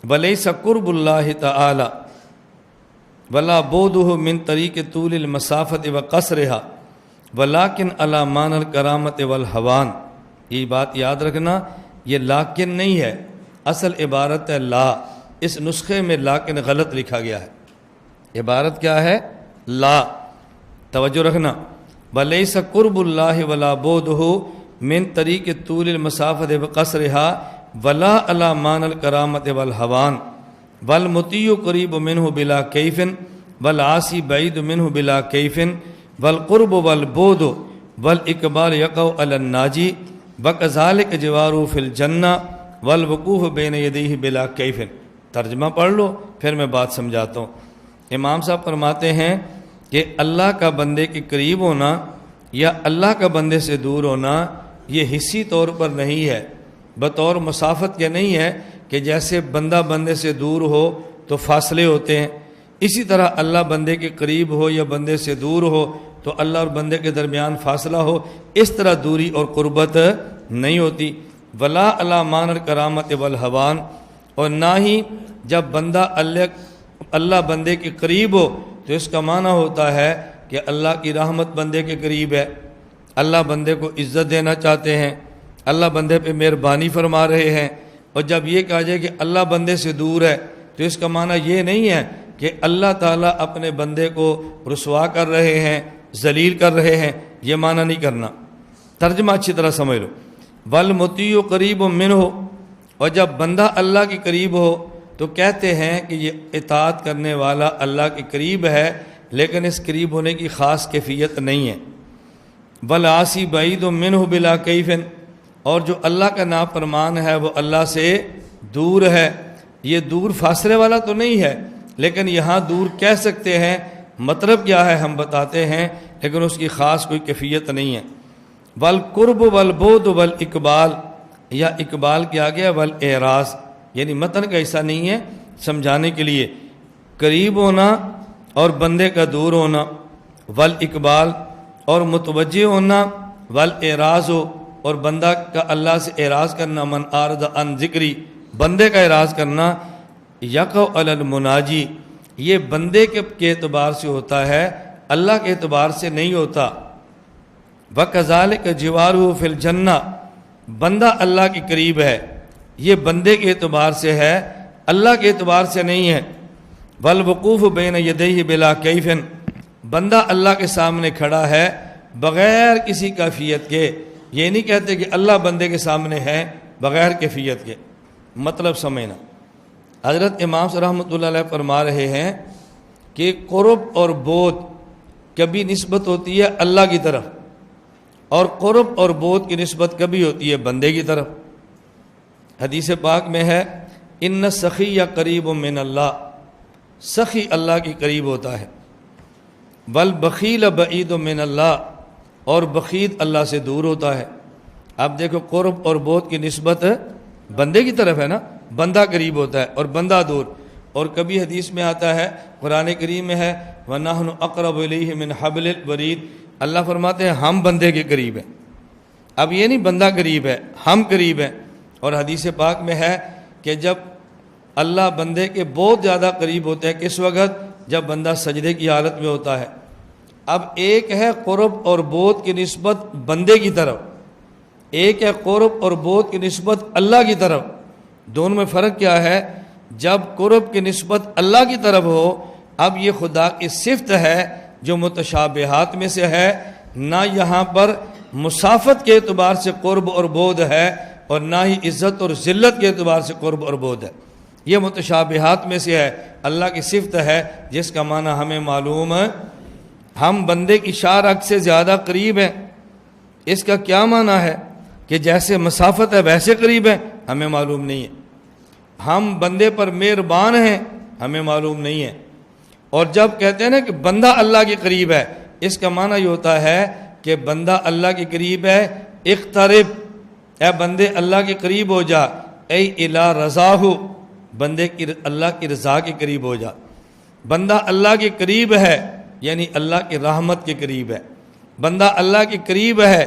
ولیس قرب اللہ تعالی ولا بودہ من طریق طول المسافت و قصرہا ولیکن علی معنی الکرامت والحوان. یہ بات یاد رکھنا، یہ لیکن نہیں ہے، اصل عبارت ہے لا. اس نسخے میں لیکن غلط لکھا گیا ہے. عبارت کیا ہے؟ لا. توجہ رکھنا. ولیس قرب اللہ ولا بودہ من طریق طول المسافت و قصرہا ولا علی معنی الکرامت والحوان والمطیع قریب منہ بلا کیف والعاصی بعید منہ بلا کیف والقرب والبعد والاقبال یقع علی الناجی وکذالک جوارہ فی الجنہ والوقوف بین یدیہ بلا کیف. ترجمہ پڑھ لو پھر میں بات سمجھاتا ہوں. امام صاحب فرماتے ہیں کہ اللہ کا بندے کے قریب ہونا یا اللہ کا بندے سے دور ہونا یہ حصی طور پر نہیں ہے، بطور مسافت کے نہیں ہے کہ جیسے بندہ بندے سے دور ہو تو فاصلے ہوتے ہیں، اسی طرح اللہ بندے کے قریب ہو یا بندے سے دور ہو تو اللہ اور بندے کے درمیان فاصلہ ہو، اس طرح دوری اور قربت نہیں ہوتی. ولا علی معنی الکرامت والحوان، اور نہ ہی جب بندہ اللہ بندے کے قریب ہو تو اس کا معنی ہوتا ہے کہ اللہ کی رحمت بندے کے قریب ہے، اللہ بندے کو عزت دینا چاہتے ہیں، اللہ بندے پہ مہربانی فرما رہے ہیں. اور جب یہ کہا جائے کہ اللہ بندے سے دور ہے تو اس کا معنی یہ نہیں ہے کہ اللہ تعالیٰ اپنے بندے کو رسوا کر رہے ہیں، ذلیل کر رہے ہیں، یہ معنی نہیں کرنا. ترجمہ اچھی طرح سمجھ لو. والمطیع قریب منہ، اور جب بندہ اللہ کے قریب ہو تو کہتے ہیں کہ یہ اطاعت کرنے والا اللہ کے قریب ہے، لیکن اس قریب ہونے کی خاص کیفیت نہیں ہے. والعاصی بعید منہ بلا کیف، اور جو اللہ کا نافرمان ہے وہ اللہ سے دور ہے. یہ دور فاصلے والا تو نہیں ہے، لیکن یہاں دور کہہ سکتے ہیں. مطلب کیا ہے ہم بتاتے ہیں، لیکن اس کی خاص کوئی کیفیت نہیں ہے. والقرب والبعد والاقبال، یا اقبال کیا گیا والاعراض، یعنی متن کا حصہ نہیں ہے، سمجھانے کے لیے. قریب ہونا اور بندے کا دور ہونا، والاقبال اور متوجہ ہونا، والاعراض اور بندہ کا اللہ سے اعراض کرنا، من اعرض عن ذکری، بندے کا اعراض کرنا. یقع علی المناجی، یہ بندے کے اعتبار سے ہوتا ہے، اللہ کے اعتبار سے نہیں ہوتا. وکذالک جوارہ فی الجنہ، بندہ اللہ کے قریب ہے، یہ بندے کے اعتبار سے ہے، اللہ کے اعتبار سے نہیں ہے. والوقوف بین یدیہ بلا کیف، بندہ اللہ کے سامنے کھڑا ہے بغیر کسی کیفیت کے. یہ نہیں کہتے کہ اللہ بندے کے سامنے ہے بغیر کیفیت کے. مطلب سمجھنا. حضرت امام صاحب رحمۃ اللہ علیہ فرما رہے ہیں کہ قرب اور بعد کبھی نسبت ہوتی ہے اللہ کی طرف، اور قرب اور بعد کی نسبت کبھی ہوتی ہے بندے کی طرف. حدیث پاک میں ہے ان السخی قریب من اللہ، سخی اللہ کے قریب ہوتا ہے. والبخیل بعید من اللہ، اور بخیل اللہ سے دور ہوتا ہے. اب دیکھو قرب اور بعد کی نسبت بندے کی طرف ہے نا، بندہ قریب ہوتا ہے اور بندہ دور. اور کبھی حدیث میں آتا ہے، قرآن کریم میں ہے وَنَحْنُ أَقْرَبُ إِلَيْهِ مِنْ حَبْلِ الْوَرِيدِ، اللہ فرماتے ہیں ہم بندے کے قریب ہیں. اب یہ نہیں بندہ قریب ہے، ہم قریب ہیں. اور حدیث پاک میں ہے کہ جب اللہ بندے کے بہت زیادہ قریب ہوتے ہیں، کس وقت؟ جب بندہ سجدے کی حالت میں ہوتا ہے. اب ایک ہے قرب اور بعد کی نسبت بندے کی طرف، ایک ہے قرب اور بعد کی نسبت اللہ کی طرف. دونوں میں فرق کیا ہے؟ جب قرب کی نسبت اللہ کی طرف ہو، اب یہ خدا کی صفت ہے جو متشابہات میں سے ہے. نہ یہاں پر مسافت کے اعتبار سے قرب اور بعد ہے، اور نہ ہی عزت اور ذلت کے اعتبار سے قرب اور بعد ہے. یہ متشابہات میں سے ہے. اللہ کی صفت ہے جس کا معنی ہمیں معلوم ہے. ہم بندے کی شارک سے زیادہ قریب ہیں. اس کا کیا معنی ہے؟ کہ جیسے مسافت ہے ویسے قریب ہیں؟ ہمیں معلوم نہیں ہے. ہم بندے پر مہربان ہیں؟ ہمیں معلوم نہیں ہے. اور جب کہتے ہیں نا کہ بندہ اللہ کے قریب ہے، اس کا معنی یہ ہوتا ہے کہ بندہ اللہ کے قریب ہے. اقترب، اے بندے اللہ کے قریب ہو جا. اے الی رضاہ، بندے کی اللہ کی رضا کے قریب ہو جا. بندہ اللہ کے قریب ہے یعنی اللہ کی رحمت کے قریب ہے. بندہ اللہ کے قریب ہے،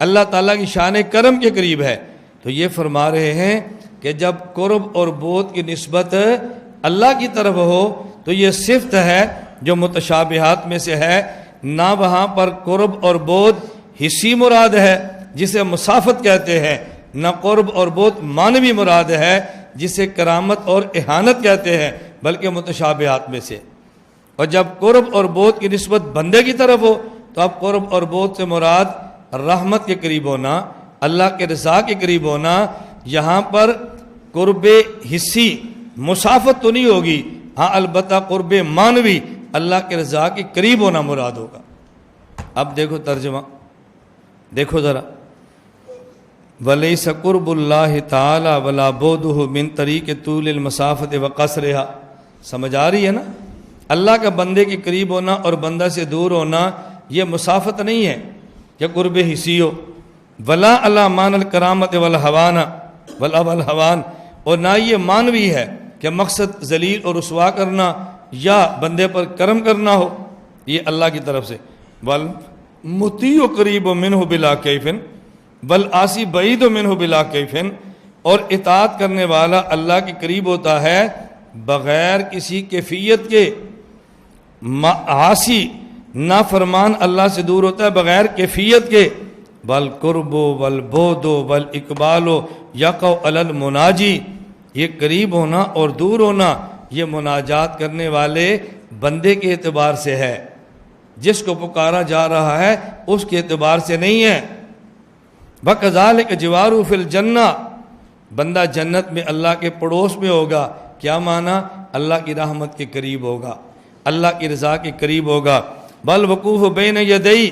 اللہ تعالیٰ کی شان کرم کے قریب ہے. تو یہ فرما رہے ہیں کہ جب قرب اور بعد کی نسبت اللہ کی طرف ہو تو یہ صفت ہے جو متشابہات میں سے ہے، نہ وہاں پر قرب اور بعد حسی مراد ہے جسے مسافت کہتے ہیں، نہ قرب اور بعد معنوی مراد ہے جسے کرامت اور اہانت کہتے ہیں، بلکہ متشابہات میں سے۔ اور جب قرب اور بعد کی نسبت بندے کی طرف ہو تو اب قرب اور بعد سے مراد رحمت کے قریب ہونا، اللہ کے رضا کے قریب ہونا۔ یہاں پر قرب حسی مسافت تو نہیں ہوگی، ہاں البتہ قرب معنوی اللہ کے رضا کے قریب ہونا مراد ہوگا۔ اب دیکھو ترجمہ، دیکھو ذرا، وَلَيْسَ قُرْبُ اللَّهِ تَعَالَى وَلَا بُعْدُهُ مِنْ طَرِيقِ طُولِ الْمَسَافَةِ وَقَصْرِهَا۔ سمجھ آ رہی ہے نا؟ اللہ کا بندے کے قریب ہونا اور بندہ سے دور ہونا یہ مسافت نہیں ہے کہ قرب حسی ہو، ولا علی مان الکرامت والحوان والحوان، اور نہ یہ معنوی ہے کہ مقصد ذلیل اور رسوا کرنا یا بندے پر کرم کرنا ہو، یہ اللہ کی طرف سے۔ والمطیع قریب منہ بلا کیف والعاصی بعید منہ بلا کیف، اور اطاعت کرنے والا اللہ کے قریب ہوتا ہے بغیر کسی کیفیت کے، عاصی نافرمان اللہ سے دور ہوتا ہے بغیر کیفیت کے۔ والقرب والبعد والاقبال یقع علی المناجی، یہ قریب ہونا اور دور ہونا یہ مناجات کرنے والے بندے کے اعتبار سے ہے، جس کو پکارا جا رہا ہے اس کے اعتبار سے نہیں ہے۔ وَكَذَلِكَ جِوَارُ فِي الْجَنَّةِ، بندہ جنت میں اللہ کے پڑوس میں ہوگا، کیا معنی؟ اللہ کی رحمت کے قریب ہوگا، اللہ کی رضا کے قریب ہوگا۔ بَالْوَقُوفُ بَيْنَ يَدَيْهِ،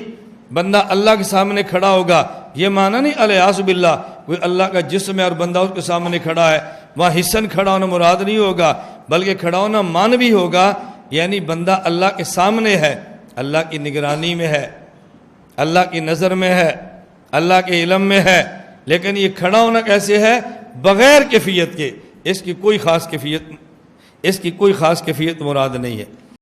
بندہ اللہ کے سامنے کھڑا ہوگا، یہ معنی نہیں الیاس باللہ کوئی اللہ کا جسم ہے اور بندہ اس کے سامنے کھڑا ہے، وہاں حسن کھڑا ہونا مراد نہیں ہوگا، بلکہ کھڑا ہونا معنوی ہوگا، یعنی بندہ اللہ کے سامنے ہے، اللہ کی نگرانی میں ہے، اللہ کی نظر میں ہے، اللہ کے علم میں ہے، لیکن یہ کھڑا ہونا کیسے ہے؟ بغیر کیفیت کے، اس کی کوئی خاص کیفیت مراد نہیں ہے۔